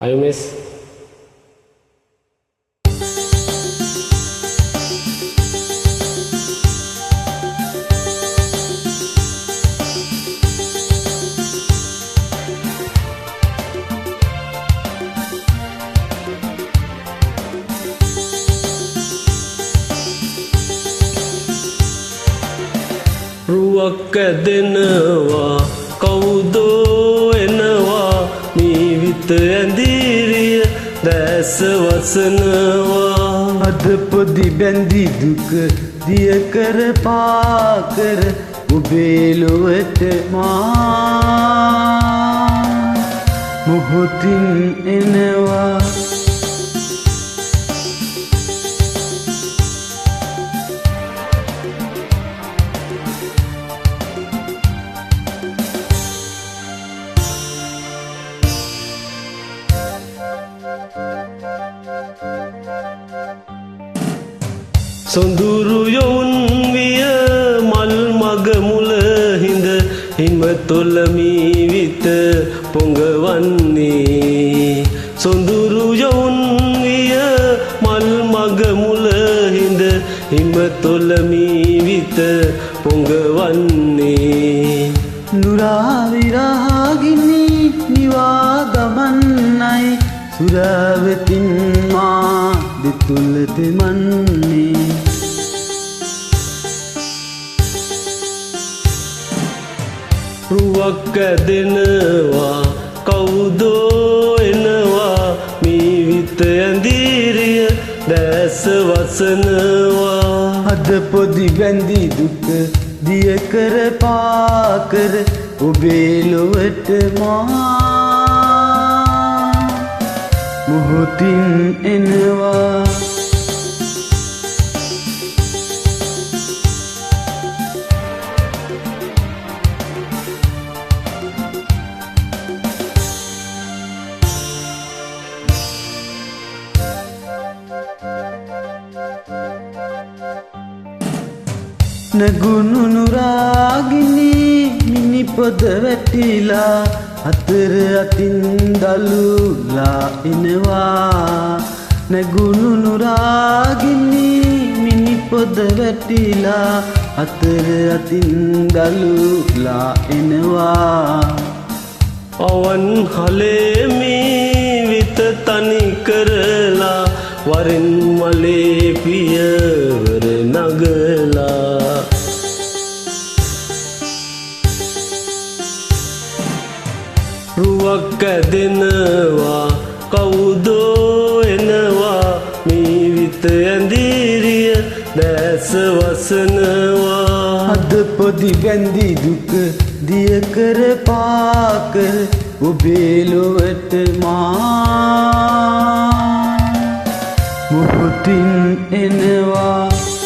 අයුමෙස් රුවක් ඇදෙනවා කවුදෝ එනවා මීවිත ඇඳීරිය දැස වසනවා අද පොදි බැඳි දුක දිය කර පාකර ඔබේ ලොවට මා මොහොතින් එනවා සොඳුරු යොවුන් විය මල් මග මුල හිඳ හිම තොල මීවිත පොඟවන්නේ සොඳුරු යොවුන් විය මල් මග මුල හිඳ හිම තොල මීවිත පොඟවන්නේ නුරා විරහගිනි නිවා ගමන්නයි සුරවතින් මා දෙතුල දෙමන්නේ රුවක් ඇදෙනවා කවුදෝ එනවා මීවිත ඇඳීරිය දැස වසනවා අද පොදි බැඳි දුක දිය කර පාකර ඔබේ ලොවට මා මොහොතින් එනවා නැගුණු නුරාගිනි මිනිපොද වැටිලා අතර අතින් දලුලා එනවා නැගුණු නුරාගිනි මිනිපොද වැටිලා අතර අතින් දලුලා එනවා අවන් හලේ මීවිත තනි කරලා වරින් මලේ පියවර නගලා රුවක් ඇදෙනවා කවුදෝ එනවා මීවිත ඇඳීරිය දැස වසනවා අද පොදි බැඳි දුක දිය කර පාකර ඔබේ ලොවට මා මොහොතින් එනවා